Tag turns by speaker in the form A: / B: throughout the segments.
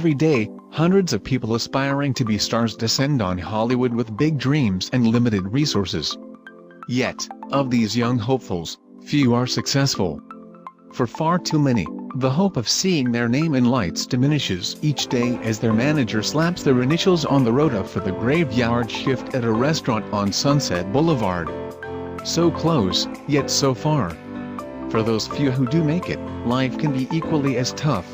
A: Every day, hundreds of people aspiring to be stars descend on Hollywood with big dreams and limited resources. Yet, of these young hopefuls, few are successful. For far too many, the hope of seeing their name in lights diminishes each day as their manager slaps their initials on the rota for the graveyard shift at a restaurant on Sunset Boulevard. So close, yet so far. For those few who do make it, life can be equally as tough.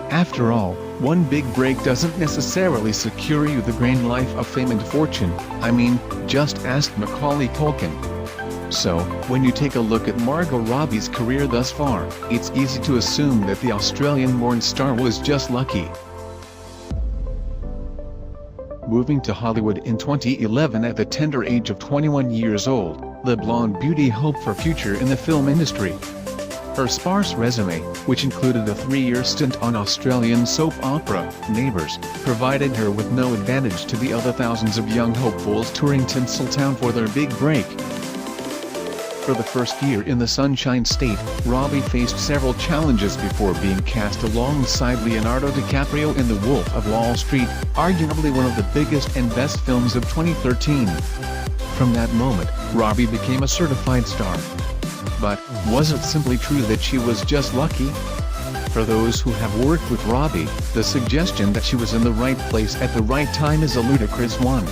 A: After all, one big break doesn't necessarily secure you the grand life of fame and fortune. I mean, just ask Macaulay Culkin. So, when you take a look at Margot Robbie's career thus far, it's easy to assume that the Australian-born star was just lucky. Moving to Hollywood in 2011 at the tender age of 21 years old, the blonde beauty hoped for a future in the film industry. Her sparse resume, which included a 3-year stint on Australian soap opera, Neighbours, provided her with no advantage to the other thousands of young hopefuls touring Tinseltown for their big break. For the first year in the Sunshine State, Robbie faced several challenges before being cast alongside Leonardo DiCaprio in The Wolf of Wall Street, arguably one of the biggest and best films of 2013. From that moment, Robbie became a certified star. But, was it simply true that she was just lucky? For those who have worked with Robbie, the suggestion that she was in the right place at the right time is a ludicrous one.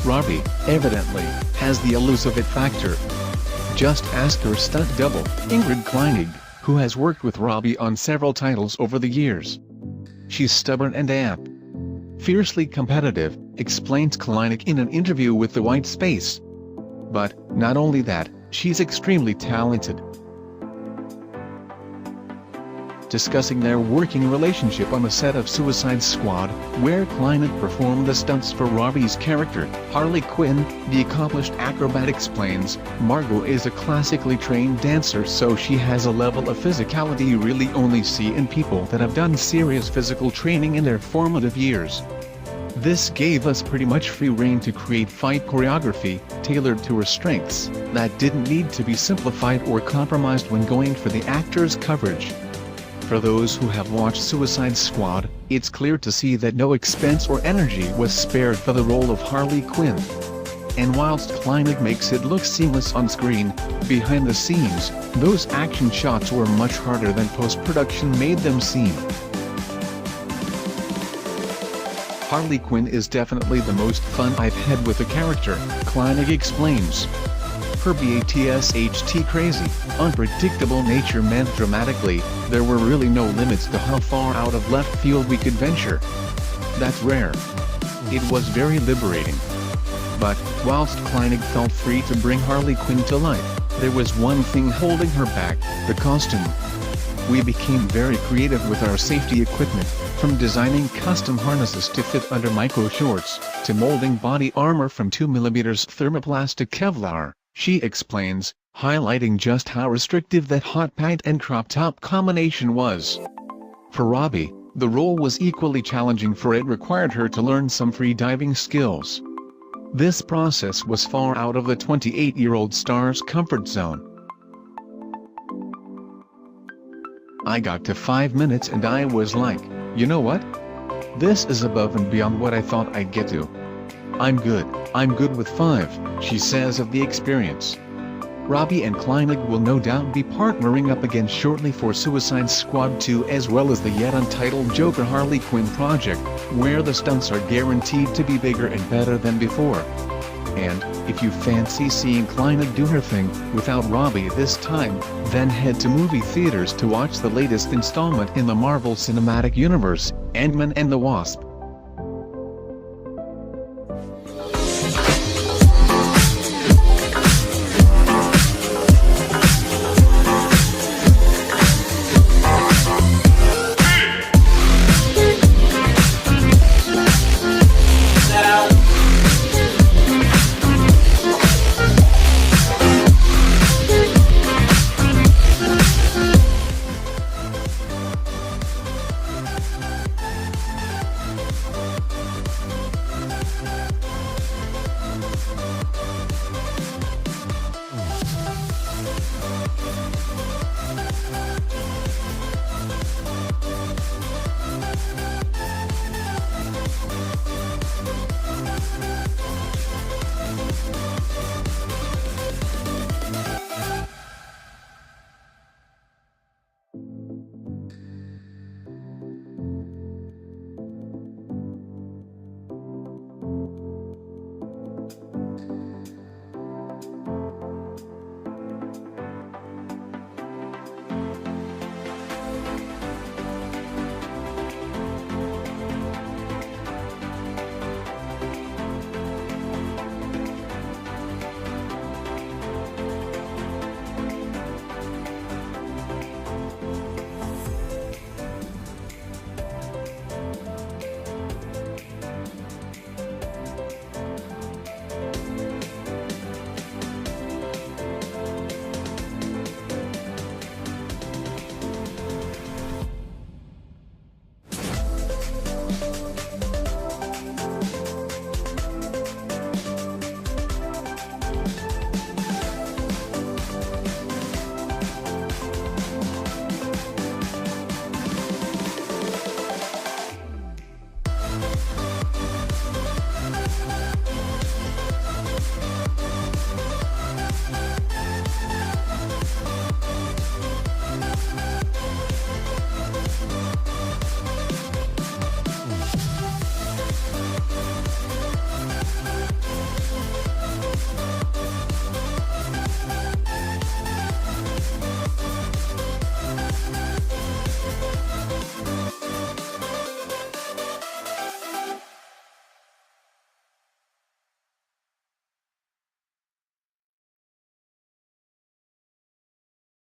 A: Robbie, evidently, has the elusive it factor. Just ask her stunt double, Ingrid Kleinig, who has worked with Robbie on several titles over the years. She's stubborn and fiercely competitive, explains Kleinig in an interview with The White Space. But, not only that, she's extremely talented. Discussing their working relationship on the set of Suicide Squad, where Kleinig performed the stunts for Robbie's character, Harley Quinn, the accomplished acrobat explains, Margot is a classically trained dancer, so she has a level of physicality you really only see in people that have done serious physical training in their formative years. This gave us pretty much free rein to create fight choreography, tailored to her strengths, that didn't need to be simplified or compromised when going for the actor's coverage. For those who have watched Suicide Squad, it's clear to see that no expense or energy was spared for the role of Harley Quinn. And whilst Kleinig makes it look seamless on screen, behind the scenes, those action shots were much harder than post-production made them seem. Harley Quinn is definitely the most fun I've had with the character, Kleinig explains. Her BATSHT crazy, unpredictable nature meant dramatically, there were really no limits to how far out of left field we could venture. That's rare. It was very liberating. But, whilst Kleinig felt free to bring Harley Quinn to life, there was one thing holding her back, the costume. We became very creative with our safety equipment, from designing custom harnesses to fit under micro shorts, to molding body armor from 2mm thermoplastic Kevlar, she explains, highlighting just how restrictive that hot pant and crop top combination was. For Robbie, the role was equally challenging, for it required her to learn some free diving skills. This process was far out of the 28-year-old star's comfort zone. I got to 5 minutes and I was like, you know what? This is above and beyond what I thought I'd get to. I'm good with 5, she says of the experience. Robbie and Kleinig will no doubt be partnering up again shortly for Suicide Squad 2, as well as the yet untitled Joker Harley Quinn project, where the stunts are guaranteed to be bigger and better than before. And, if you fancy seeing Kleinig do her thing, without Robbie this time, then head to movie theaters to watch the latest installment in the Marvel Cinematic Universe, Ant-Man and the Wasp.